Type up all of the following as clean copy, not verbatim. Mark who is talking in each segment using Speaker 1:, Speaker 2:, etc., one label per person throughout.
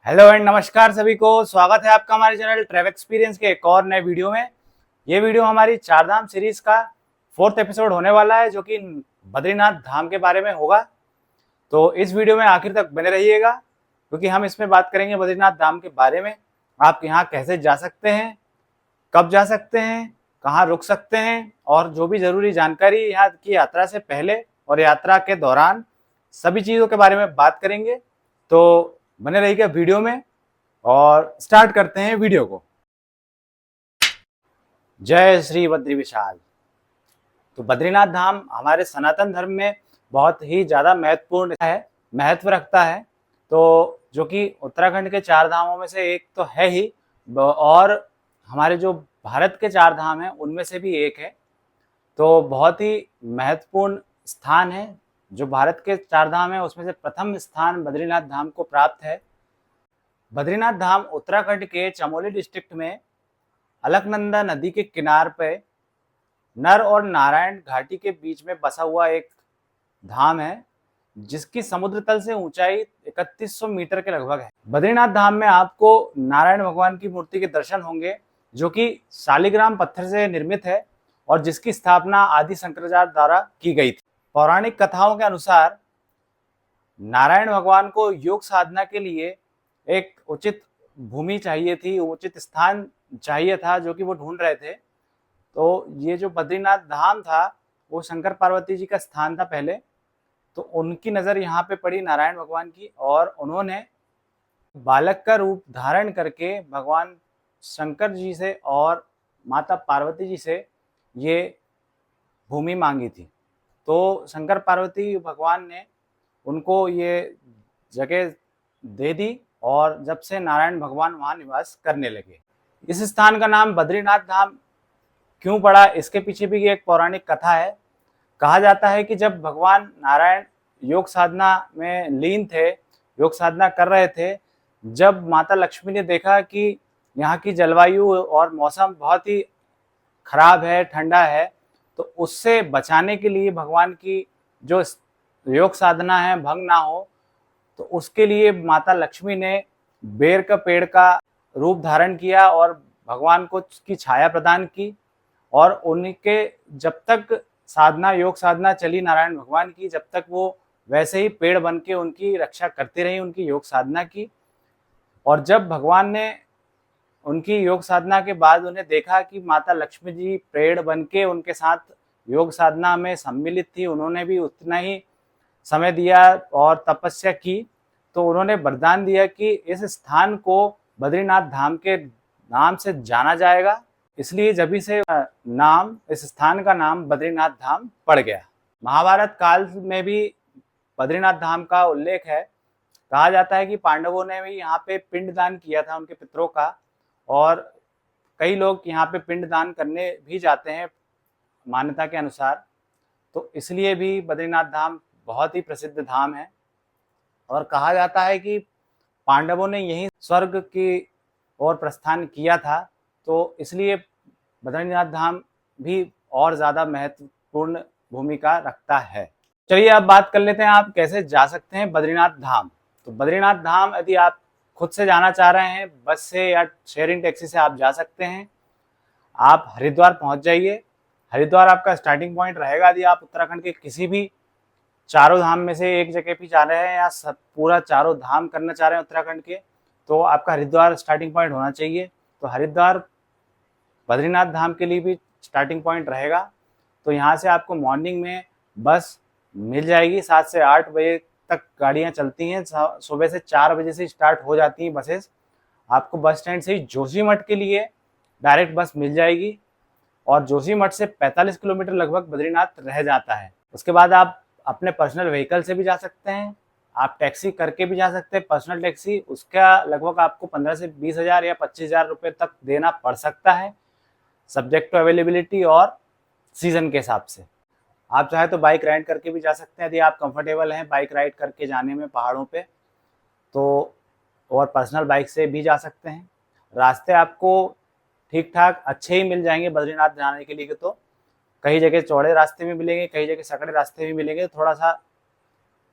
Speaker 1: Hello and नमस्कार सभी को। स्वागत है आपका हमारे चैनल ट्रैवल एक्सपीरियंस के एक और नए वीडियो में। ये वीडियो हमारी चारधाम सीरीज का 4th एपिसोड होने वाला है, जो कि बद्रीनाथ धाम के बारे में होगा। तो इस वीडियो में आखिर तक बने रहिएगा, क्योंकि हम इसमें बात करेंगे बद्रीनाथ धाम के बारे में। आप यहाँ कैसे जा सकते हैं, कब जा सकते हैं, कहाँ रुक सकते हैं, और जो भी ज़रूरी जानकारी यहाँ की यात्रा से पहले और यात्रा के दौरान सभी चीज़ों के बारे में बात करेंगे। तो बने रहिएगा वीडियो में और स्टार्ट करते हैं वीडियो को। जय श्री बद्री विशाल। तो बद्रीनाथ धाम हमारे सनातन धर्म में बहुत ही ज़्यादा महत्व रखता है। तो जो कि उत्तराखंड के 4 धामों में से एक तो है ही, और हमारे जो भारत के 4 धाम हैं उनमें से भी एक है। तो बहुत ही महत्वपूर्ण स्थान है। जो भारत के 4 धाम है उसमें से प्रथम स्थान बद्रीनाथ धाम को प्राप्त है। बद्रीनाथ धाम उत्तराखंड के चमोली डिस्ट्रिक्ट में अलकनंदा नदी के किनार पे नर और नारायण घाटी के बीच में बसा हुआ एक धाम है, जिसकी समुद्र तल से ऊंचाई 3100 मीटर के लगभग है। बद्रीनाथ धाम में आपको नारायण भगवान की मूर्ति के दर्शन होंगे, जो कि शालिग्राम पत्थर से निर्मित है और जिसकी स्थापना आदि शंकराचार्य द्वारा की गई थी। पौराणिक कथाओं के अनुसार नारायण भगवान को योग साधना के लिए एक उचित भूमि चाहिए थी, उचित स्थान चाहिए था, जो कि वो ढूंढ रहे थे। तो ये जो बद्रीनाथ धाम था वो शंकर पार्वती जी का स्थान था पहले। तो उनकी नज़र यहाँ पे पड़ी नारायण भगवान की, और उन्होंने बालक का रूप धारण करके भगवान शंकर जी से और माता पार्वती जी से ये भूमि मांगी थी। तो शंकर पार्वती भगवान ने उनको ये जगह दे दी, और जब से नारायण भगवान वहाँ निवास करने लगे। इस स्थान का नाम बद्रीनाथ धाम क्यों पड़ा, इसके पीछे भी एक पौराणिक कथा है। कहा जाता है कि जब भगवान नारायण योग साधना में लीन थे, योग साधना कर रहे थे, जब माता लक्ष्मी ने देखा कि यहाँ की जलवायु और मौसम बहुत ही खराब है, ठंडा है, तो उससे बचाने के लिए भगवान की जो योग साधना है भंग ना हो, तो उसके लिए माता लक्ष्मी ने बेर का पेड़ का रूप धारण किया और भगवान को की छाया प्रदान की। और उनके जब तक साधना, योग साधना चली नारायण भगवान की, जब तक वो वैसे ही पेड़ बन के उनकी रक्षा करती रही, उनकी योग साधना की। और जब भगवान ने उनकी योग साधना के बाद उन्हें देखा कि माता लक्ष्मी जी पेड़ बन के उनके साथ योग साधना में सम्मिलित थी, उन्होंने भी उतना ही समय दिया और तपस्या की, तो उन्होंने वरदान दिया कि इस स्थान को बद्रीनाथ धाम के नाम से जाना जाएगा। इसलिए जभी से नाम, इस स्थान का नाम बद्रीनाथ धाम पड़ गया। महाभारत काल में भी बद्रीनाथ धाम का उल्लेख है। कहा जाता है कि पांडवों ने भी यहाँ पे पिंडदान किया था उनके पितरों का, और कई लोग यहाँ पे पिंडदान करने भी जाते हैं मान्यता के अनुसार। तो इसलिए भी बद्रीनाथ धाम बहुत ही प्रसिद्ध धाम है। और कहा जाता है कि पांडवों ने यहीं स्वर्ग की ओर प्रस्थान किया था, तो इसलिए बद्रीनाथ धाम भी और ज़्यादा महत्वपूर्ण भूमिका रखता है। चलिए अब बात कर लेते हैं आप कैसे जा सकते हैं बद्रीनाथ धाम। तो बद्रीनाथ धाम यदि आप खुद से जाना चाह रहे हैं, बस से या शेयरिंग टैक्सी से आप जा सकते हैं। आप हरिद्वार पहुंच जाइए। हरिद्वार आपका स्टार्टिंग पॉइंट रहेगा। यदि आप उत्तराखंड के किसी भी चारों धाम में से एक जगह भी जा रहे हैं या सब पूरा चारों धाम करना चाह रहे हैं उत्तराखंड के, तो आपका हरिद्वार स्टार्टिंग पॉइंट होना चाहिए। तो हरिद्वार बद्रीनाथ धाम के लिए भी स्टार्टिंग पॉइंट रहेगा। तो यहाँ से आपको मॉर्निंग में बस मिल जाएगी। 7 से 8 बजे तक गाड़ियाँ चलती हैं। सुबह से 4 बजे से स्टार्ट हो जाती हैं बसेस। आपको बस स्टैंड से ही जोशीमठ के लिए डायरेक्ट बस मिल जाएगी, और जोशीमठ से 45 किलोमीटर लगभग बद्रीनाथ रह जाता है। उसके बाद आप अपने पर्सनल व्हीकल से भी जा सकते हैं, आप टैक्सी करके भी जा सकते हैं। पर्सनल टैक्सी उसका लगभग आपको 15 से 20 हज़ार या 25 हज़ार रुपये तक देना पड़ सकता है, सब्जेक्ट टू अवेलेबिलिटी और सीज़न के हिसाब से। आप चाहे तो बाइक राइड करके भी जा सकते हैं, यदि आप कंफर्टेबल हैं बाइक राइड करके जाने में पहाड़ों पे, तो और पर्सनल बाइक से भी जा सकते हैं। रास्ते आपको ठीक ठाक अच्छे ही मिल जाएंगे बद्रीनाथ जाने के लिए। तो कई जगह चौड़े रास्ते भी मिलेंगे, कई जगह सकड़े रास्ते भी मिलेंगे। थोड़ा सा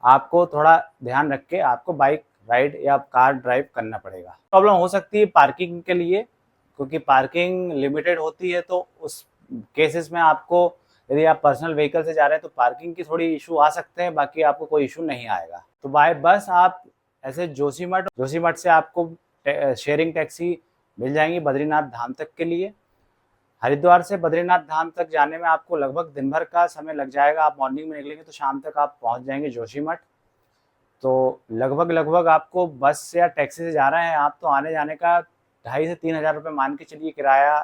Speaker 1: आपको थोड़ा ध्यान रख के आपको बाइक राइड या कार ड्राइव करना पड़ेगा। प्रॉब्लम हो सकती है पार्किंग के लिए, क्योंकि पार्किंग लिमिटेड होती है, तो उस केसेस में आपको, यदि आप पर्सनल व्हीकल से जा रहे हैं तो पार्किंग की थोड़ी इशू आ सकते हैं, बाकी आपको कोई इशू नहीं आएगा। तो बाय बस आप ऐसे जोशीमठ से आपको शेयरिंग टैक्सी मिल जाएंगी बद्रीनाथ धाम तक के लिए। हरिद्वार से बद्रीनाथ धाम तक जाने में आपको लगभग दिन भर का समय लग जाएगा। आप मॉर्निंग में निकलेंगे तो शाम तक आप पहुंच जाएंगे जोशीमठ। तो लगभग आपको बस या टैक्सी से जा रहे हैं आप, तो आने जाने का 2,500 से 3,000 रुपये मान के चलिए किराया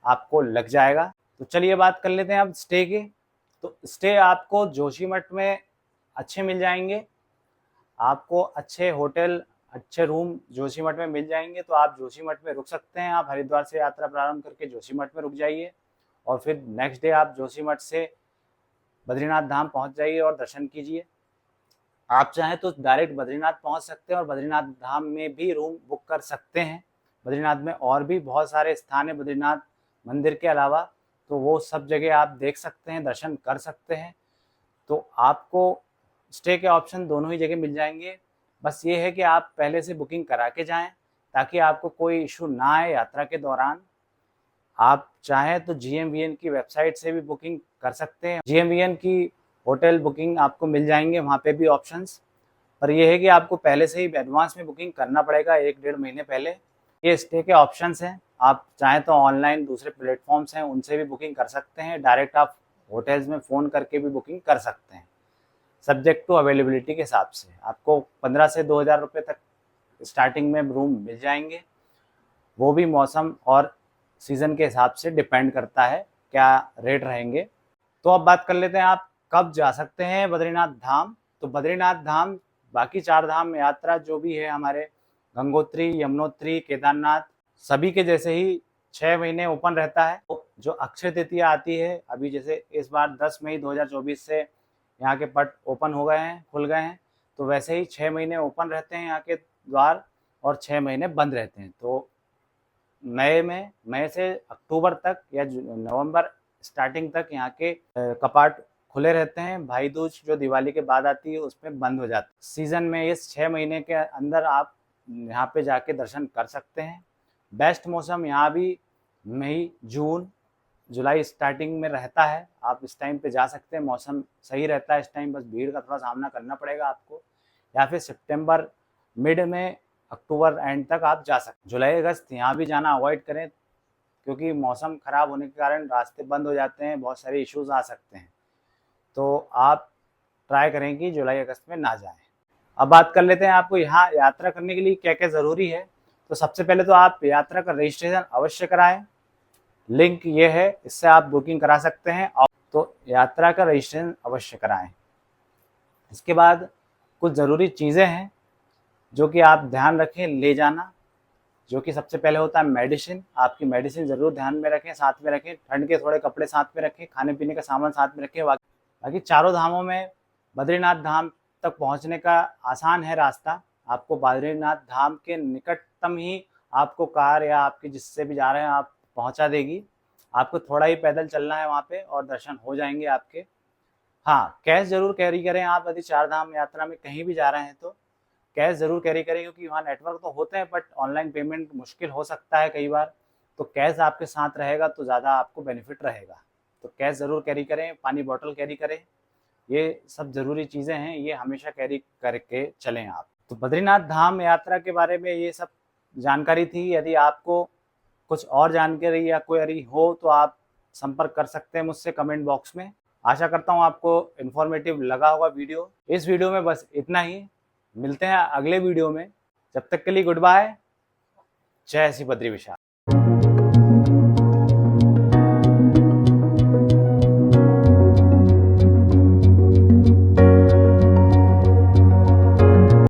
Speaker 1: आपको लग जाएगा। तो चलिए बात कर लेते हैं अब स्टे की। तो स्टे आपको जोशीमठ में अच्छे मिल जाएंगे, आपको अच्छे होटल, अच्छे रूम जोशीमठ में मिल जाएंगे। तो आप जोशीमठ में रुक सकते हैं। आप हरिद्वार से यात्रा प्रारंभ करके जोशीमठ में रुक जाइए और फिर नेक्स्ट डे आप जोशीमठ से बद्रीनाथ धाम पहुंच जाइए और दर्शन कीजिए। आप चाहें तो डायरेक्ट बद्रीनाथ पहुंच सकते हैं और बद्रीनाथ धाम में भी रूम बुक कर सकते हैं। बद्रीनाथ में और भी बहुत सारे स्थान है बद्रीनाथ मंदिर के अलावा, तो वो सब जगह आप देख सकते हैं, दर्शन कर सकते हैं। तो आपको स्टे के ऑप्शन दोनों ही जगह मिल जाएंगे। बस ये है कि आप पहले से बुकिंग करा के जाएं ताकि आपको कोई इशू ना आए यात्रा के दौरान। आप चाहें तो GMVN की वेबसाइट से भी बुकिंग कर सकते हैं। GMVN की होटल बुकिंग आपको मिल जाएंगे वहाँ पे भी ऑप्शंस, पर यह है कि आपको पहले से ही एडवांस में बुकिंग करना पड़ेगा 1-1.5 महीने पहले। ये स्टे के ऑप्शंस हैं। आप चाहें तो ऑनलाइन दूसरे प्लेटफॉर्म्स हैं उनसे भी बुकिंग कर सकते हैं, डायरेक्ट आप होटल्स में फ़ोन करके भी बुकिंग कर सकते हैं। सब्जेक्ट टू अवेलेबिलिटी के हिसाब से आपको 15 से 2,000 रुपये तक स्टार्टिंग में रूम मिल जाएंगे। वो भी मौसम और सीज़न के हिसाब से डिपेंड करता है क्या रेट रहेंगे। तो अब बात कर लेते हैं आप कब जा सकते हैं बद्रीनाथ धाम। तो बद्रीनाथ धाम बाकी 4 धाम यात्रा जो भी है हमारे गंगोत्री, यमुनोत्री, केदारनाथ, सभी के जैसे ही 6 महीने ओपन रहता है। तो जो अक्षय तृतीया आती है, अभी जैसे इस बार 10 मई 2024 से यहाँ के पट ओपन हो गए हैं, खुल गए हैं, तो वैसे ही 6 महीने ओपन रहते हैं यहाँ के द्वार और 6 महीने बंद रहते हैं। तो मई से अक्टूबर तक या नवंबर स्टार्टिंग तक यहाँ के कपाट खुले रहते हैं। भाई दूज जो दिवाली के बाद आती है उसमें बंद हो जाती है। सीज़न में इस 6 महीने के अंदर आप यहाँ पे जाके दर्शन कर सकते हैं। बेस्ट मौसम यहाँ भी मई, जून, जुलाई स्टार्टिंग में रहता है। आप इस टाइम पे जा सकते हैं, मौसम सही रहता है इस टाइम, बस भीड़ का थोड़ा सामना करना पड़ेगा आपको। या फिर सितंबर मिड में अक्टूबर एंड तक आप जा सकते हैं। जुलाई अगस्त यहाँ भी जाना अवॉइड करें, क्योंकि मौसम ख़राब होने के कारण रास्ते बंद हो जाते हैं, बहुत सारे इश्यूज आ सकते हैं। तो आप ट्राई करें कि जुलाई अगस्त में ना जाएं। अब बात कर लेते हैं आपको यहाँ यात्रा करने के लिए क्या क्या ज़रूरी है। तो सबसे पहले तो आप यात्रा का रजिस्ट्रेशन अवश्य कराएं। लिंक ये है, इससे आप बुकिंग करा सकते हैं। और तो यात्रा का रजिस्ट्रेशन अवश्य कराएं। इसके बाद कुछ ज़रूरी चीज़ें हैं जो कि आप ध्यान रखें ले जाना, जो कि सबसे पहले होता है मेडिसिन। आपकी मेडिसिन ज़रूर ध्यान में रखें, साथ में रखें। ठंड के थोड़े कपड़े साथ में रखें, खाने पीने का सामान साथ में रखें। बाकी चारों धामों में बद्रीनाथ धाम तक पहुंचने का आसान है रास्ता। आपको बद्रीनाथ धाम के निकटतम ही आपको कार या आपके जिससे भी जा रहे हैं आप पहुंचा देगी। आपको थोड़ा ही पैदल चलना है वहाँ पे और दर्शन हो जाएंगे आपके। हाँ, कैश ज़रूर कैरी करें। आप यदि 4 धाम यात्रा में कहीं भी जा रहे हैं तो कैश ज़रूर कैरी करें, क्योंकि वहाँ नेटवर्क तो होते हैं बट ऑनलाइन पेमेंट मुश्किल हो सकता है कई बार। तो कैश आपके साथ रहेगा तो ज़्यादा आपको बेनिफिट रहेगा। तो कैश ज़रूर कैरी करें, पानी बॉटल कैरी करें, ये सब ज़रूरी चीज़ें हैं, ये हमेशा कैरी करके चलें आप। तो बद्रीनाथ धाम यात्रा के बारे में ये सब जानकारी थी। यदि आपको कुछ और जानकारी या क्वेरी हो तो आप संपर्क कर सकते हैं मुझसे कमेंट बॉक्स में। आशा करता हूँ आपको इन्फॉर्मेटिव लगा होगा वीडियो। इस वीडियो में बस इतना ही, मिलते हैं अगले वीडियो में। जब तक के लिए गुड बाय। जय श्री बद्री विशाल।